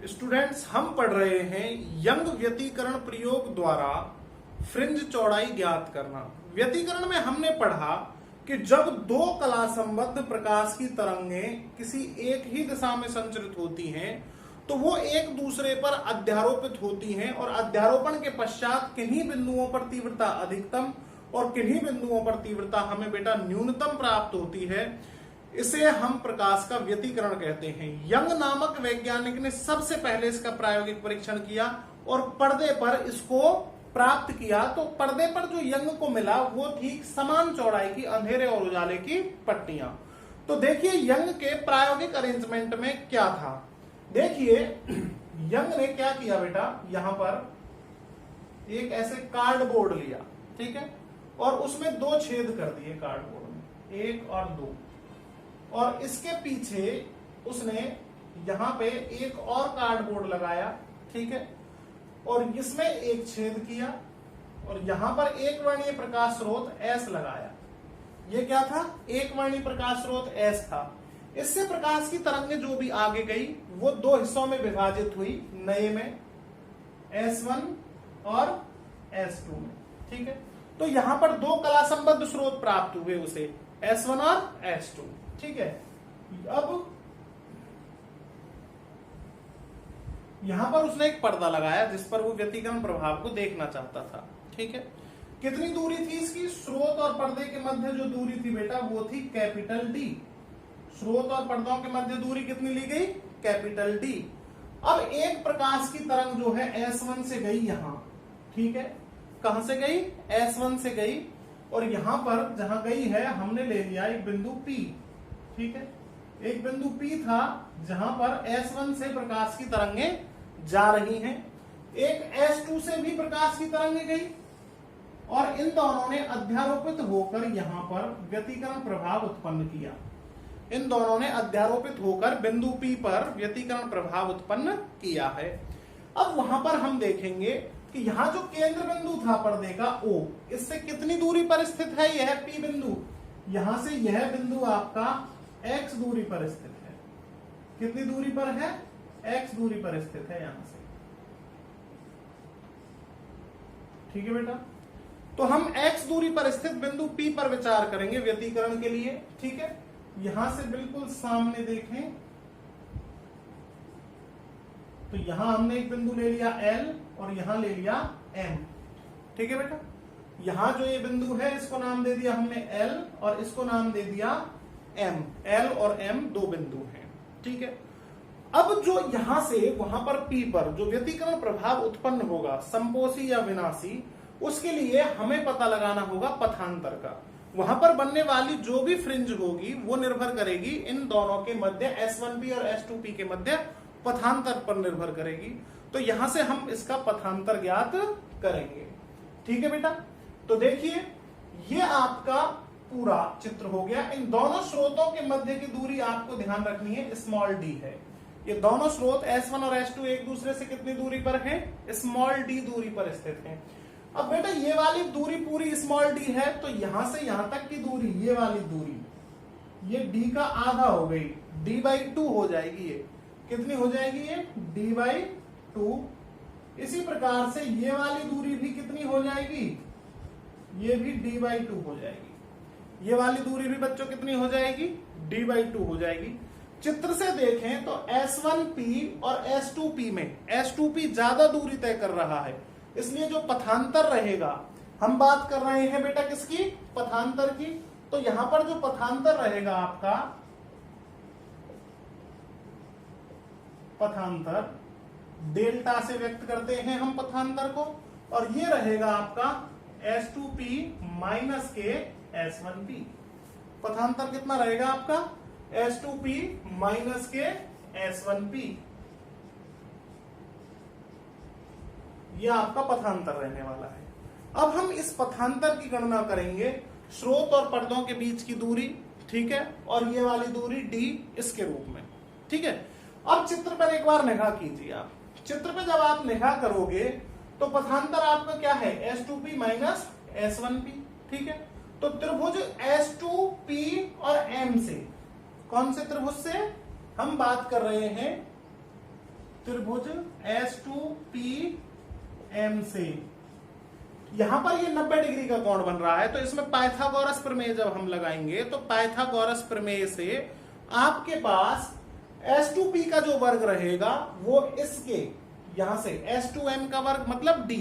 Students, हम पढ़ रहे हैं यंग व्यतिकरण प्रयोग द्वारा फ्रिंज चौड़ाई ज्ञात करना। व्यतिकरण में हमने पढ़ा कि जब दो कला संबद्ध प्रकाश की तरंगें किसी एक ही दिशा में संचरित होती हैं तो वो एक दूसरे पर अध्यारोपित होती हैं और अध्यारोपण के पश्चात किन्हीं बिंदुओं पर तीव्रता अधिकतम और किन्हीं बिंदुओं पर तीव्रता हमें बेटा न्यूनतम प्राप्त होती है। इसे हम प्रकाश का व्यतिकरण कहते हैं। यंग नामक वैज्ञानिक ने सबसे पहले इसका प्रायोगिक परीक्षण किया और पर्दे पर इसको प्राप्त किया। तो पर्दे पर जो यंग को मिला वो ठीक समान चौड़ाई की अंधेरे और उजाले की पट्टियां। तो देखिए यंग के प्रायोगिक अरेंजमेंट में क्या था। देखिए यंग ने क्या किया बेटा, यहां पर एक ऐसे कार्डबोर्ड लिया, ठीक है, और उसमें दो छेद कर दिए कार्डबोर्ड में, एक और दो, और इसके पीछे उसने यहां पे एक और कार्डबोर्ड लगाया, ठीक है, और इसमें एक छेद किया और यहां पर एक वर्णीय प्रकाश स्रोत एस लगाया। ये क्या था? एक वर्णीय प्रकाश स्रोत एस था। इससे प्रकाश की तरंगें जो भी आगे गई वो दो हिस्सों में विभाजित हुई, नए में S1 और S2 में, ठीक है। तो यहां पर दो कला संबद्ध स्रोत प्राप्त हुए उसे, S1 और S2, ठीक है। अब यहां पर उसने एक पर्दा लगाया जिस पर वो व्यतिकरण प्रभाव को देखना चाहता था, ठीक है। कितनी दूरी थी इसकी? स्रोत और पर्दे के मध्य जो दूरी थी बेटा वो थी कैपिटल डी। स्रोत और पर्दों के मध्य दूरी कितनी ली गई? Capital D. अब एक प्रकाश की तरंग जो है S1 से गई यहां, ठीक है। कहां से गई? S1 से गई, और यहां पर जहां गई है हमने ले लिया एक बिंदु P, ठीक है। एक बिंदु P था जहां पर S1 से प्रकाश की तरंगें जा रही हैं। एक S2 से भी प्रकाश की तरंगें गई और इन दोनों ने अध्यारोपित होकर यहां पर व्यतिकरण प्रभाव उत्पन्न किया। इन दोनों ने अध्यारोपित होकर बिंदु P पर व्यतिकरण प्रभाव उत्पन्न किया है। अब वहां पर हम देखेंगे कि यहां जो केंद्र बिंदु था पर्दे का O, इससे कितनी दूरी पर स्थित है यह P बिंदु? यहां से यह बिंदु आपका x दूरी पर स्थित है। कितनी दूरी पर है? x दूरी पर स्थित है यहां से, ठीक है बेटा। तो हम x दूरी पर स्थित बिंदु P पर विचार करेंगे व्यतिकरण के लिए, ठीक है। यहां से बिल्कुल सामने देखें तो यहां हमने एक बिंदु ले लिया L और यहां ले लिया M, ठीक है बेटा। यहां जो ये बिंदु है इसको नाम दे दिया हमने L और इसको नाम दे दिया M। L और M दो बिंदु हैं, ठीक है। अब जो यहां से वहां पर P पर जो व्यतिकरण प्रभाव उत्पन्न होगा, संपोषी या विनाशी, उसके लिए हमें पता लगाना होगा पथांतर का। वहां पर बनने वाली जो भी फ्रिंज होगी वो निर्भर करेगी इन दोनों के मध्य S1P और S2P के मध्य पथांतर पर निर्भर करेगी। तो यहां से हम इसका पथांतर ज्ञात करेंगे, ठीक है बेटा। तो देखिए ये आपका पूरा चित्र हो गया। इन दोनों स्रोतों के मध्य की दूरी आपको ध्यान रखनी है, स्मॉल डी है। ये दोनों स्रोत S1 और S2 एक दूसरे से कितनी दूरी पर हैं? स्मॉल डी दूरी पर स्थित हैं। अब बेटा ये वाली दूरी पूरी स्मॉल डी है, तो यहां से यहां तक की दूरी, ये वाली दूरी, ये d का आधा हो गई, d/2 हो जाएगी। ये कितनी हो जाएगी? ये d/2। इसी प्रकार से ये वाली दूरी भी कितनी हो जाएगी? ये भी d/2 हो जाएगी। ये वाली दूरी भी बच्चों कितनी हो जाएगी? d/2 हो जाएगी। चित्र से देखें तो S1P और S2P में S2P ज्यादा दूरी तय कर रहा है, इसलिए जो पथांतर रहेगा, हम बात कर रहे हैं बेटा किसकी? पथांतर की। तो यहां पर जो पथांतर रहेगा आपका, पथांतर डेल्टा से व्यक्त करते हैं हम पथांतर को, और ये रहेगा आपका S2P माइनस के S1P। पथांतर कितना रहेगा आपका? S2P माइनस के S1P। यह आपका पथांतर रहने वाला है। अब हम इस पथांतर की गणना करेंगे स्रोत और पर्दों के बीच की दूरी, ठीक है, और ये वाली दूरी d इसके रूप में, ठीक है। अब चित्र पर एक बार निगाह कीजिए आप। चित्र पे जब आप निगाह करोगे तो पथांतर आपका क्या है? S2P माइनस S1P, ठीक है। तो त्रिभुज S2P और M से, कौन से त्रिभुज से हम बात कर रहे हैं? त्रिभुज S2PM से यहां पर ये 90 डिग्री का कोण बन रहा है, तो इसमें पाइथागोरस प्रमेय जब हम लगाएंगे तो पाइथागोरस प्रमेय से आपके पास S2P का जो वर्ग रहेगा वो इसके यहां से S2M का वर्ग मतलब D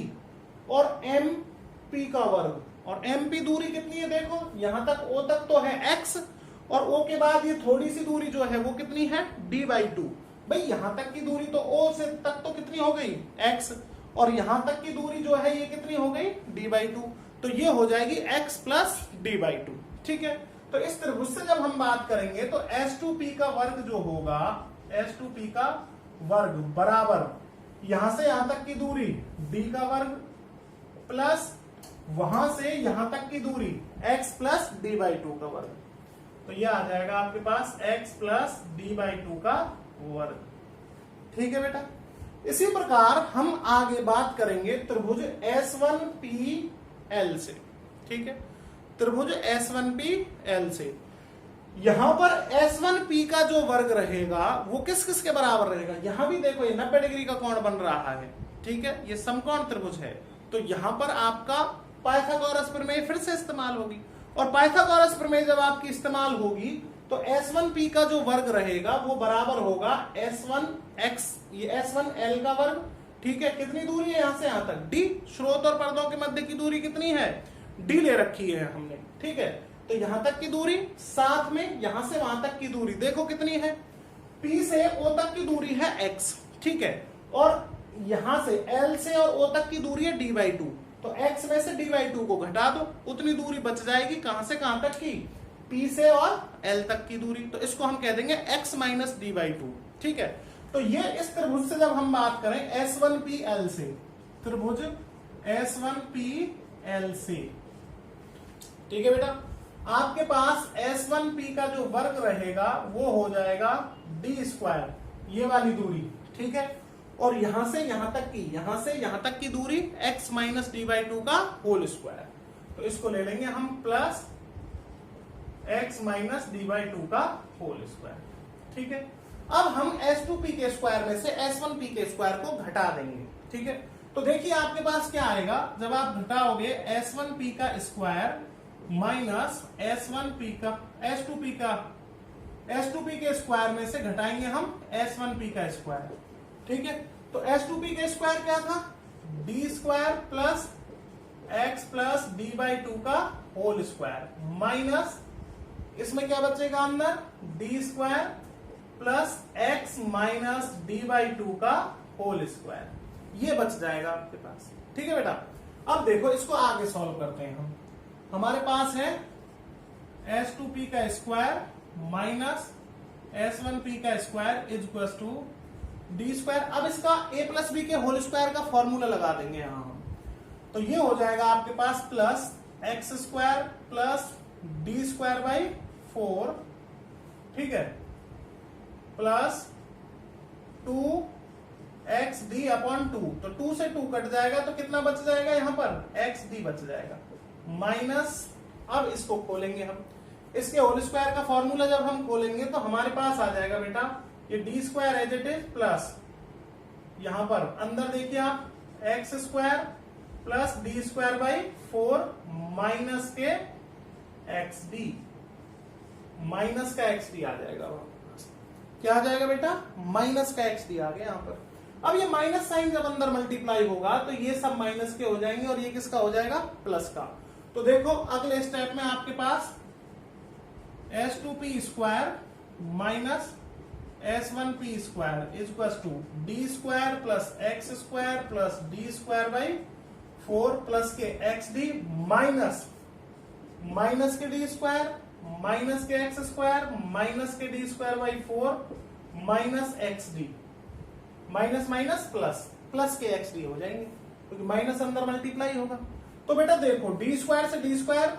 और MP का वर्ग, और MP दूरी कितनी है देखो, यहां तक O तक तो है X और O के बाद ये थोड़ी सी दूरी जो है वो कितनी है D/2। भाई यहां तक की दूरी तो O से तक तो कितनी हो गई X, और यहां तक की दूरी जो है ये कितनी हो गई D/2, तो ये हो जाएगी X प्लस D/2। ठीक है, तो इस त्रिभुज से जब हम बात करेंगे तो S2P का वर्ग जो होगा, S2P का वर्ग बराबर यहां से यहां तक की दूरी D का वर्ग प्लस वहां से यहां तक की दूरी X प्लस D/2 का वर्ग, तो ये आ जाएगा आपके पास X प्लस D/2 का वर्ग। ठीक है बेटा, इसी प्रकार हम आगे बात करेंगे त्रिभुज S1PL से। ठीक है, त्रिभुज S1PL से यहां पर S1P का जो वर्ग रहेगा वो किस किस के बराबर रहेगा, यहां भी देखो ये 90 डिग्री का कोण बन रहा है। ठीक है, ये समकोण त्रिभुज है, तो यहां पर आपका पाइथागोरस प्रमेय फिर से इस्तेमाल होगी, और पाइथागोरस प्रमेय जब आपकी इस्तेमाल होगी तो S1P का जो वर्ग रहेगा वो बराबर होगा S1X, ये S1L का वर्ग। ठीक है, कितनी दूरी है यहां से यहां तक D, स्रोत और पर्दों के मध्य की दूरी कितनी है D ले रखी है हमने। ठीक है, तो यहां तक की दूरी, साथ में यहां से वहां तक की दूरी देखो कितनी है, P से O तक की दूरी है X। ठीक है, और यहां से L से और O तक की दूरी है D/2, तो X में से D/2 को घटा दो, उतनी दूरी बच जाएगी कहां से कहां तक की, P से और L तक की दूरी, तो इसको हम कह देंगे X माइनस D/2। ठीक है, तो ये इस त्रिभुज से जब हम बात करें S1PL से, त्रिभुज S1PL से, ठीक है बेटा, आपके पास S1P का जो वर्ग रहेगा वो हो जाएगा D², ये वाली दूरी। ठीक है, और यहां से यहां तक की, यहां से यहां तक की दूरी X माइनस D/2 का होल स्क्वायर, तो इसको ले लेंगे हम प्लस X माइनस D/2 का होल स्क्वायर। ठीक है, अब हम S2P के स्क्वायर में से S1P के स्क्वायर को घटा देंगे। ठीक है, तो देखिए आपके पास क्या आएगा, जब आप घटाओगे S1P का स्क्वायर माइनस S1P का, S2P के स्क्वायर में से घटाएंगे हम S1P का स्क्वायर। ठीक है, तो S2P के स्क्वायर क्या था, D² plus X plus D/2 का होल स्क्वायर, माइनस इसमें क्या बचेगा अंदर, D² plus X minus D/2 का होल स्क्वायर, ये बच जाएगा आपके पास। ठीक है बेटा, अब देखो इसको आगे सॉल्व करते हैं हम। हमारे पास है S2P का स्क्वायर माइनस S1P का square is equal to D²। अब इसका A प्लस B के होल स्क्वायर का फॉर्मूला लगा देंगे यहां हम, तो ये हो जाएगा आपके पास प्लस X² प्लस D²/4, ठीक है, प्लस 2XD/2, तो 2 से 2 कट जाएगा तो कितना बच जाएगा यहां पर, XD बच जाएगा, माइनस, अब इसको खोलेंगे हम, इसके होल स्क्वायर का फॉर्मूला जब हम खोलेंगे तो हमारे पास आ जाएगा बेटा ये D² as it is plus, यहां पर अंदर देखिए आप X² प्लस D²/4 माइनस के XD, माइनस का XD आ जाएगा, क्या आ जाएगा बेटा, माइनस का XD आ गया यहां पर। अब ये माइनस साइन जब अंदर मल्टीप्लाई होगा तो ये सब माइनस के हो जाएंगे और ये किसका हो जाएगा, प्लस का। तो देखो अगले स्टेप में आपके पास S2P square minus S1P square is equal to D² plus X² plus D²/4 plus के XD माइनस, माइनस के D² माइनस के X² माइनस के D²/4 minus XD, minus minus plus, plus के XD हो जाएंगे क्योंकि माइनस अंदर मल्टीप्लाई होगा। तो बेटा देखो D² से D²,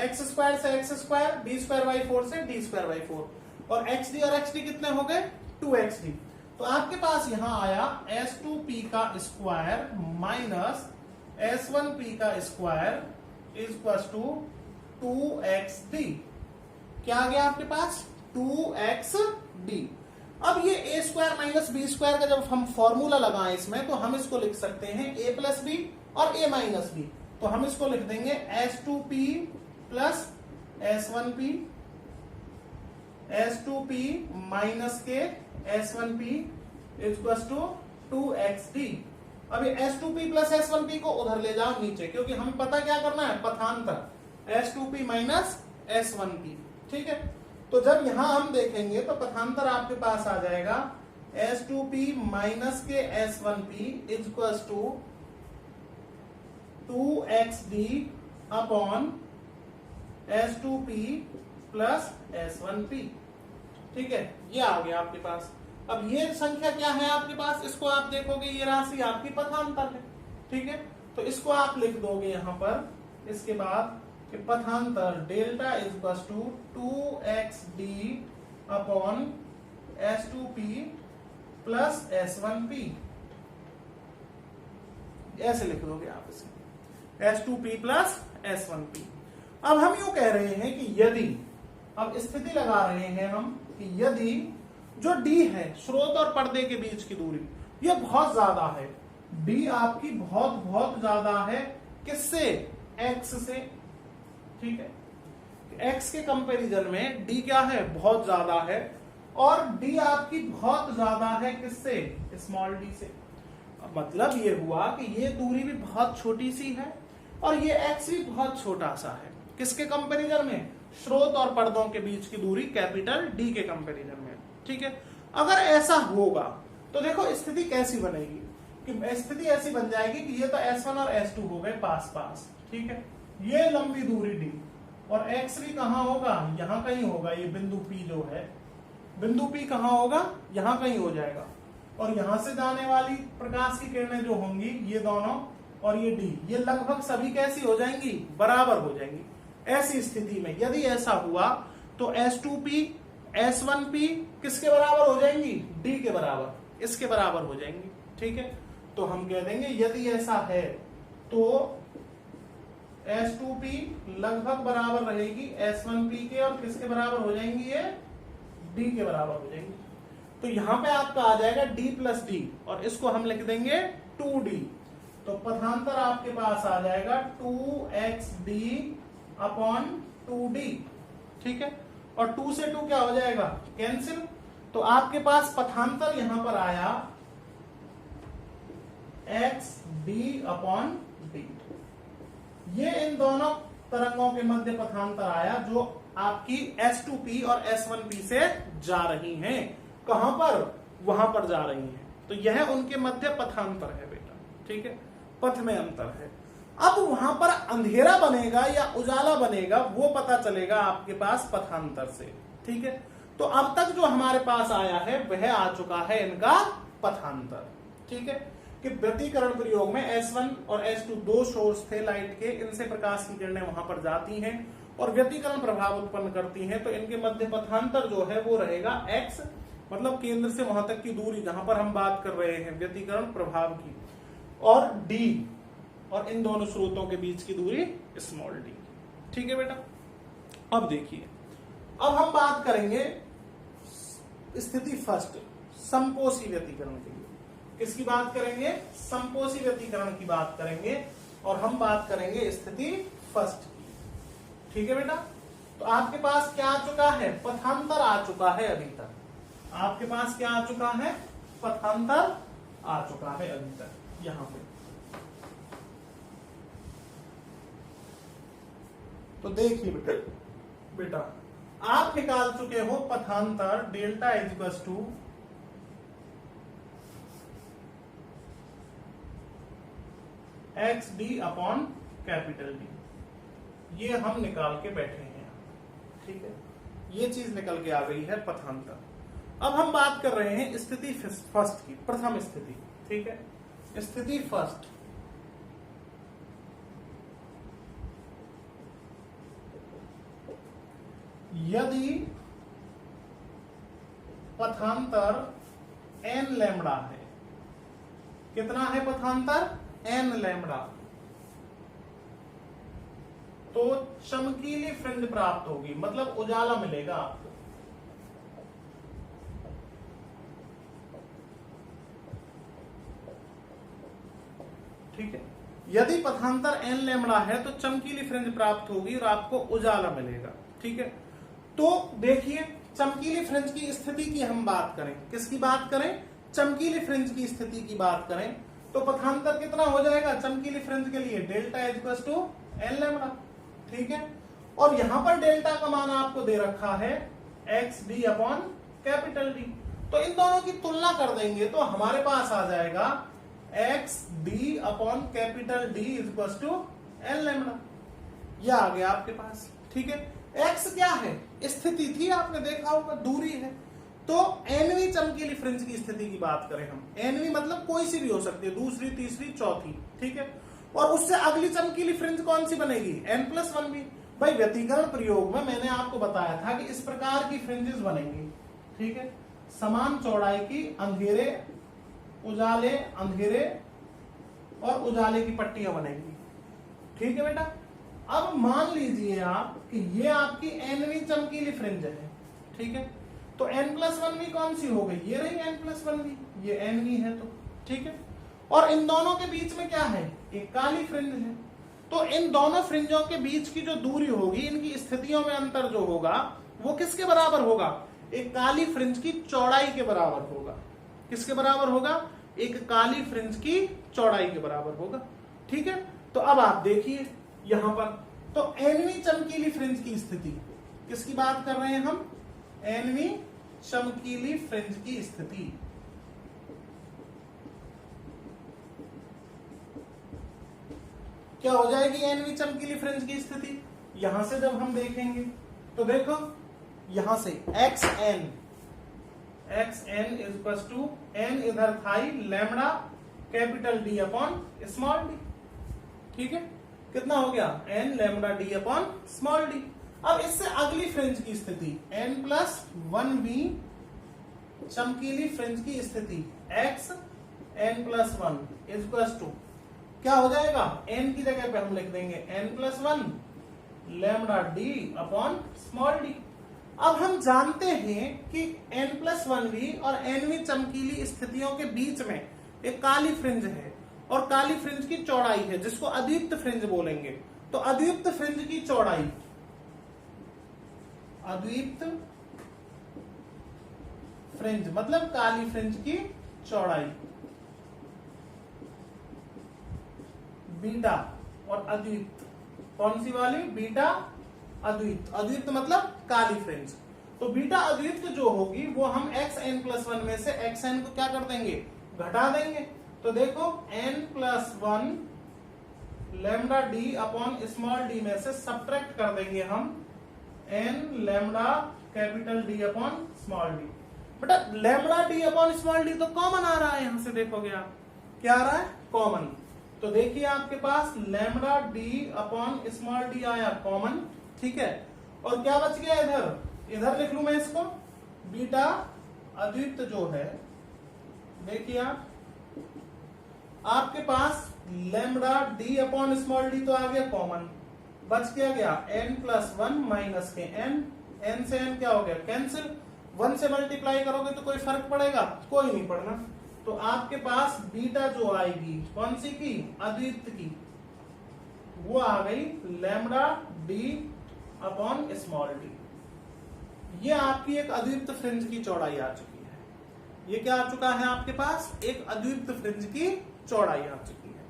X² से X², D²/4 से D²/4, और XD और XD कितने हो गए, 2XD। तो आपके पास यहां आया S2P का स्क्वायर माइनस S1P का square is equal to 2XD, क्या आ गया आपके पास, 2XD। अब ये ए स्क्वायर माइनस बी स्क्वायर का जब हम फॉर्मूला लगाएं इसमें, तो हम इसको लिख सकते हैं ए प्लस बी और ए माइनस बी। तो हम इसको लिख देंगे S2P plus S1P, S2P minus के S1P इक्वल्स टू 2XD। अब ये S2P प्लस S1P को उधर ले जाओ नीचे, क्योंकि हमें पता क्या करना है, पथांतर S2P माइनस S1P। ठीक है, तो जब यहां हम देखेंगे तो पथांतर आपके पास आ जाएगा S2P माइनस के S1P equals to 2XD upon S2P plus S1P। ठीक है, ये आ गया आपके पास। अब ये संख्या क्या है आपके पास, इसको आप देखोगे ये राशि आपकी पथांतर है। ठीक है, तो इसको आप लिख दोगे यहां पर, इसके बाद कि पथांतर delta equals to 2XD upon S2P plus S1P, ऐसे लिख दोगे आप इसे, S2P प्लस S1P। अब हम यूं कह रहे हैं कि यदि, अब स्थिति लगा रहे हैं हम कि यदि जो D है, स्रोत और पर्दे के बीच की दूरी, ये बहुत ज्यादा है, D आपकी बहुत बहुत ज्यादा है, किससे, X से। ठीक है, X के कंपैरिजन में D क्या है, बहुत ज्यादा है, और D आपकी बहुत ज्यादा है किससे, स्मॉल d से। मतलब ये हुआ कि ये दूरी भी बहुत छोटी सी है और ये X भी बहुत छोटा सा है, किसके कंपैरिजन में, स्रोत और पर्दों के बीच की दूरी कैपिटल D के कंपैरिजन में। ठीक है, अगर ऐसा होगा तो देखो स्थिति कैसी बनेगी, कि स्थिति ऐसी बन जाएगी कि ये तो S1 और S2 हो गए पास पास। ठीक है, ये लंबी दूरी D और X भी कहां होगा, यहां कहीं होगा, ये बिंदु P जो है, बिंदु P कहां होगा, यहां कहीं हो जाएगा, और यहां से जाने वाली प्रकाश की किरणें जो होंगी ये दोनों और ये D, ये लगभग सभी कैसी हो जाएंगी, बराबर हो जाएंगी। ऐसी स्थिति में यदि ऐसा हुआ तो S2P S1P किसके बराबर हो जाएंगी, D के बराबर, इसके बराबर हो जाएंगी। ठीक है, तो हम कह देंगे यदि ऐसा है तो S2P लगभग बराबर रहेगी S1P के, और किसके बराबर हो जाएंगी, ये D के बराबर हो जाएंगी। तो यहां पे आपका आ जाएगा D प्लस D, और इसको हम लिख देंगे 2D। तो पथांतर आपके पास आ जाएगा 2XD अपॉन 2D। ठीक है, और 2 से 2 क्या हो जाएगा, कैंसिल। तो आपके पास पथांतर यहां पर आया XD अपॉन D। ये इन दोनों तरंगों के मध्य पथांतर आया जो आपकी S2P और S1P से जा रही हैं। कहां पर, वहां पर जा रही हैं, तो यह उनके मध्य पथांतर है बेटा। ठीक है, पथ में अंतर है। अब वहां पर अंधेरा बनेगा या उजाला बनेगा वो पता चलेगा आपके पास पथांतर से। ठीक है, तो अब तक जो हमारे पास आया है वह आ चुका है इनका पथांतर। ठीक है, कि व्यतिकरण प्रयोग में S1 और S2 दो सोर्स थे लाइट के, इनसे प्रकाश की किरणें वहां पर जाती हैं और व्यतिकरण प्रभाव उत्पन्न करती हैं, तो इनके मध्य पथांतर जो है वो रहेगा X, मतलब केंद्र से वहां तक की दूरी जहां पर हम बात कर रहे हैं व्यतिकरण प्रभाव की, और D, और इन दोनों स्रोतों के बीच की दूरी स्मॉल d। ठीक है बेटा, अब देखिए, अब हम बात करेंगे स्थिति फर्स्ट, समकोषी व्यतिकरण के लिए। किसकी बात करेंगे, समकोषी व्यतिकरण की बात करेंगे, और हम बात करेंगे स्थिति फर्स्ट की। ठीक है बेटा, तो आपके पास क्या आ चुका है, पथांतर आ चुका है। अभी तक आपके पास क्या आ चुका है, पथांतर आ चुका है अभी तक यहां पे। तो देखिए बेटा आप निकाल चुके हो पथांतर delta equals to XD upon capital D, ये हम निकाल के बैठे हैं। ठीक है, ये चीज निकल के आ गई है पथांतर। अब हम बात कर रहे हैं स्थिति फर्स्ट की, प्रथम स्थिति। ठीक है, स्थिति फर्स्ट, यदि पथांतर n लैम्बडा है, कितना है पथांतर, n लैम्बडा, तो चमकीली फ्रिंज प्राप्त होगी, मतलब उजाला मिलेगा आपको। ठीक है। यदि पथांतर n लैम्बडा है तो चमकीली फ्रिंज प्राप्त होगी और आपको उजाला मिलेगा। ठीक है, तो देखिए चमकीली फ्रिंज की स्थिति की हम बात करें, किसकी बात करें, चमकीली फ्रिंज की स्थिति की बात करें, तो पथांतर कितना हो जाएगा चमकीली फ्रिंज के लिए, delta equals to n lambda. ठीक है, और यहां पर डेल्टा का मान आपको दे रखा है x D upon capital D, तो इन दोनों की तुलना कर देंगे तो हमारे पास आ जाएगा X D upon capital D equals to N lambda, यह आ गया आपके पास। ठीक है, एक्स क्या है, स्थिति थी, आपने देखा होगा दूरी है, तो एनवी चमकीली फ्रिंज की स्थिति की बात करें हम, एनवी मतलब कोई सी भी हो सकती है, दूसरी, तीसरी, चौथी। ठीक है, और उससे अगली चमकीली फ्रिंज कौन सी बनेगी, n+1 भाई व्यतिकरण प्रयोग में मैंने आपको बताया था कि इस प्रकार की फ्रिंजेस बनेंगी। ठीक है, समान चौड़ाई की अंधेरे उजाले, अंधेरे और उजाले की पट्टियां बनेंगी। ठीक है बेटा, अब मान लीजिए आप कि ये आपकी एनवी चमकीली फ्रिंज है। ठीक है, तो n+1 कौन सी हो गई, ये रही n+1, ये एनवी है तो। ठीक है, और इन दोनों के बीच में क्या है, एक काली फ्रिंज है, तो इन दोनों फ्रिंजों के बीच की जो दूरी होगी, इनकी स्थितियों में अंतर जो होगा वो किसके बराबर होगा, एक काली फ्रिंज की चौड़ाई के बराबर होगा। किसके बराबर होगा, एक काली फ्रिंज की चौड़ाई के बराबर होगा। ठीक है, तो अब आप देखिए यहां पर, तो एनवी चमकीली फ्रिंज की स्थिति, किसकी बात कर रहे हैं हम, एनवी चमकीली फ्रिंज की स्थिति। क्या हो जाएगी एनवी चमकीली फ्रिंज की स्थिति, यहां से जब हम देखेंगे तो देखो यहां से xn इक्वल टू n इधर था lambda capital D upon small d। ठीक है, कितना हो गया, n lambda d upon small d। अब इससे अगली फ्रिंज की स्थिति n+1v चमकीली फ्रिंज की स्थिति x n+1 इक्वल टू क्या हो जाएगा, n की जगह पे हम लिख देंगे n+1 lambda d upon small d। अब हम जानते हैं कि n+1v और nv चमकीली स्थितियों के बीच में एक काली फ्रिंज है और काली फ्रिंज की चौड़ाई है जिसको अद्वितीय फ्रिंज बोलेंगे। तो अद्वितीय फ्रिंज की चौड़ाई, अद्वितीय फ्रिंज मतलब काली फ्रिंज की चौड़ाई बीटा और अद्वितीय, कौन सी वाली, बीटा अद्वितीय, अद्वितीय मतलब काली फ्रिंज। तो बीटा अद्वितीय जो होगी वो हम xn+1 में से xn को क्या कर देंगे, घटा देंगे। तो देखो n+1 lambda d upon small d में से सब्ट्रैक्ट कर देंगे हम n lambda capital D upon small d। बेटा lambda d upon small d तो कॉमन आ रहा है, यहां से देखोगे आप क्या आ रहा है, कॉमन। तो देखिए आपके पास lambda d upon small d आया कॉमन। ठीक है, और क्या बच गया इधर, इधर लिख लू मैं इसको, बीटा अद्वितीय जो है, देखिए आपके पास lambda d upon small d तो आ गया कॉमन, बच गया n+1 माइनस के n से n क्या हो गया कैंसिल, 1 से मल्टीप्लाई करोगे तो कोई फर्क पड़ेगा, कोई नहीं पड़ना। तो आपके पास बीटा जो आएगी कौन सी की, अद्वितीय की, वो आ गई lambda d upon small d। ये आपकी एक अद्वितीय फ्रिंज की चौड़ाई आ चुकी है। ये क्या आ चुका है आपके पास, एक अद्वितीय फ्रिंज की चौड़ाई आ चुकी है।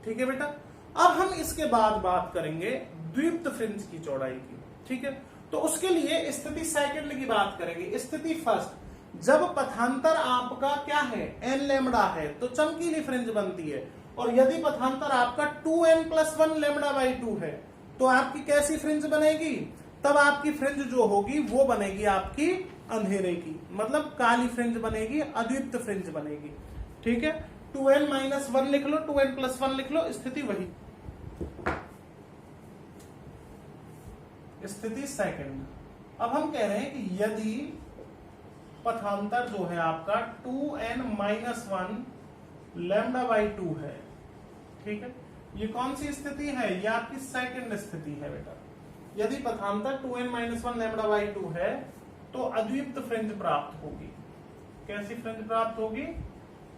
ठीक है बेटा, अब हम इसके बाद बात करेंगे द्वितीय फ्रिंज की चौड़ाई की। ठीक है, तो उसके लिए स्थिति सेकंड की बात करेंगे। स्थिति फर्स्ट, जब पथांतर आपका क्या है, n लैम्बडा है तो चमकीली फ्रिंज बनती है, और यदि पथांतर आपका 2n+1 λ/2 है तो आपकी कैसी फ्रिंज बनेगी, तब आपकी फ्रिंज जो होगी वो बनेगी आपकी अंधेरे की, मतलब काली फ्रिंज बनेगी, अद्वितीय फ्रिंज बनेगी। ठीक है, 2n-1 लिख लो, 2n+1 लिख लो, स्थिति वही। स्थिति सेकंड, अब हम कह रहे हैं कि यदि पथांतर जो है आपका 2n-1 λ/2 है। ठीक है, ये कौन सी स्थिति है, ये आपकी सेकंड स्थिति है बेटा। यदि पथांतर 2n-1 λ/2 है तो अद्वितीय फ्रिंज प्राप्त होगी। कैसी फ्रिंज प्राप्त होगी,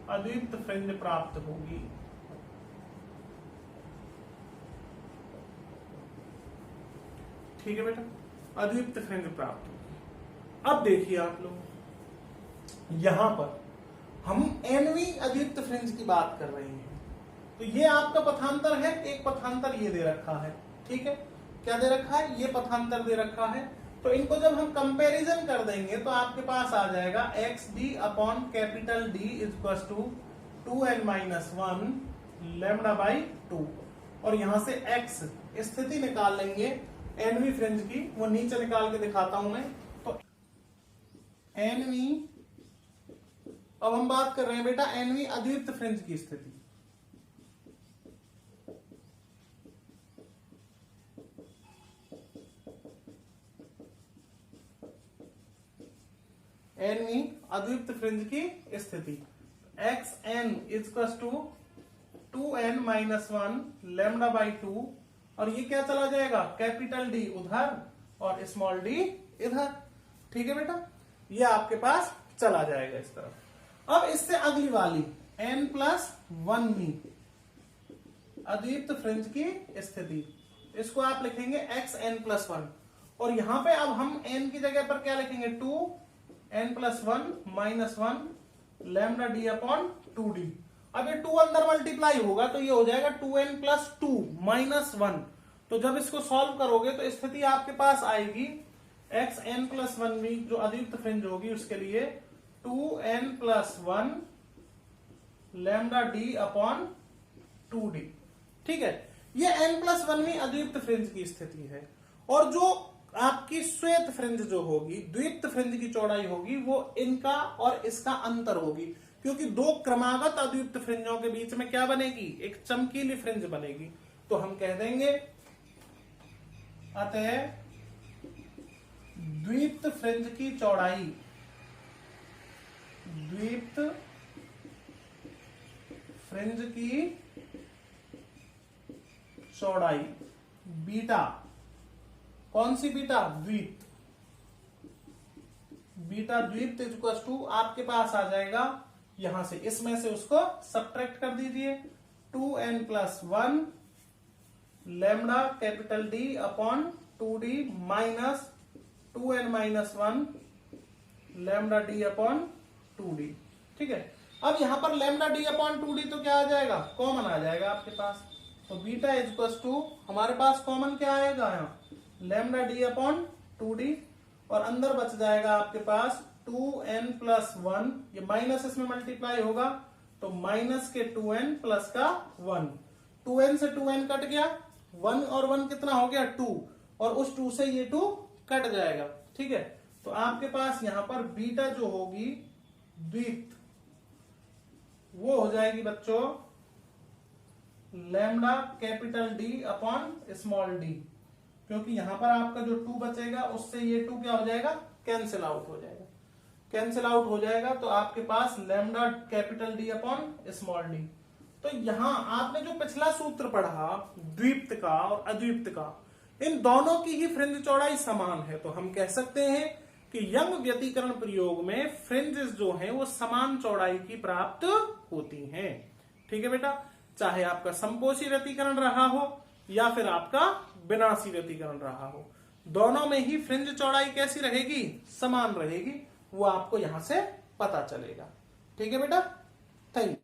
अद्वितीय फ्रिंज प्राप्त होगी। ठीक है बेटा, अद्वितीय फ्रिंज प्राप्त होगी। अब देखिए आप लोग, यहां पर हम nवीं अद्वितीय फ्रिंज की बात कर रहे हैं। तो ये आपका पथांतर है, एक पथांतर ये दे रखा है, ठीक है, क्या दे रखा है, ये पथांतर दे रखा है। तो इनको जब हम कंपैरिजन कर देंगे तो आपके पास आ जाएगा X D upon capital D equal to 2n-1 lambda by 2, और यहां से x स्थिति निकाल लेंगे nवीं फ्रिंज की, वो नीचे निकाल के दिखाता हूं मैं। तो nवीं, अब हम बात कर रहे हैं बेटा nवीं अद्वितीय फ्रिंज की स्थिति। nवीं अद्वितीय फ्रिंज की स्थिति, X N equal to 2n-1 lambda by 2, और ये क्या चला जाएगा, कैपिटल डी उधर और स्मॉल डी इधर, ठीक है बेटा, ये आपके पास चला जाएगा इस तरफ। अब इससे अगली वाली n+1वीं अद्वितीय फ्रिंज की स्थिति, इसको आप लिखेंगे xn+1, और यहां पे अब हम n की जगह पर क्या लिखेंगे, 2n+1-1 lambda D upon 2d। अब ये 2 अंदर मल्टीप्लाई होगा तो ये हो जाएगा 2n+2-1। तो जब इसको सॉल्व करोगे तो स्थिति आपके पास आएगी xn+1वीं जो अद्वितीय फ्रिंज होगी उसके लिए 2n+1 lambda D upon 2d, ठीक है। ये n+1वीं अद्वितीय फ्रिंज की स्थिति है। और जो आपकी श्वेत फ्रिंज जो होगी, द्वितीय फ्रिंज की चौड़ाई होगी, वो इनका और इसका अंतर होगी, क्योंकि दो क्रमागत अद्वितीय फ्रिंजों के बीच में क्या बनेगी, एक चमकीली फ्रिंज बनेगी। तो हम कह देंगे अतः द्वितीय फ्रिंज की चौड़ाई, द्वितीय फ्रिंज की चौड़ाई बीटा, कौन सी बीटा, द्वित, बीटा द्वित इक्वल टू आपके पास आ जाएगा, यहां से इसमें से उसको सब्ट्रैक्ट कर दीजिए, 2n+1 lambda capital D upon 2d minus 2n-1 lambda D upon 2d, ठीक है। अब यहां पर लैम्डा डी अपॉन 2d तो क्या आ जाएगा, कॉमन आ जाएगा आपके पास। तो बीटा इक्वल टू हमारे पास कॉमन क्या आएगा, यहाँ लैम्डा डी अपॉन 2d, और अंदर बच जाएगा आपके पास 2n+1, ये माइनस इसमें मल्टीप्लाई होगा तो माइनस के 2n प्लस का 1, 2n से 2n कट गया, 1 और 1 कितना हो गया, 2, और उस 2 से ये 2 कट जाएगा, ठीक है। तो आपके पास यहां पर बीटा जो होगी द्वित, वो हो जाएगी बच्चों lambda capital D upon small D, क्योंकि यहां पर आपका जो 2 बचेगा उससे ये 2 क्या हो जाएगा, कैंसिल आउट हो जाएगा, कैंसिल आउट हो जाएगा। तो आपके पास lambda capital D upon small D. तो यहां आपने जो पिछला सूत्र पढ़ा द्वितीय का और अद्वितीय का, इन दोनों की ही फ्रिंज चौड़ाई समान है। तो हम कह सकते हैं कि यंग व्यतिकरण प्रयोग में फ्रिंजेस जो हैं वो समान चौड़ाई की प्राप्त होती हैं, ठीक है बेटा, चाहे आपका संपोषी व्यतिकरण रहा हो या फिर आपका विनाशी व्यतिकरण रहा हो, दोनों में ही फ्रिंज चौड़ाई कैसी रहेगी, समान रहेगी, वो आपको यहां से पता चलेगा, ठीक है बेटा, थैंक यू।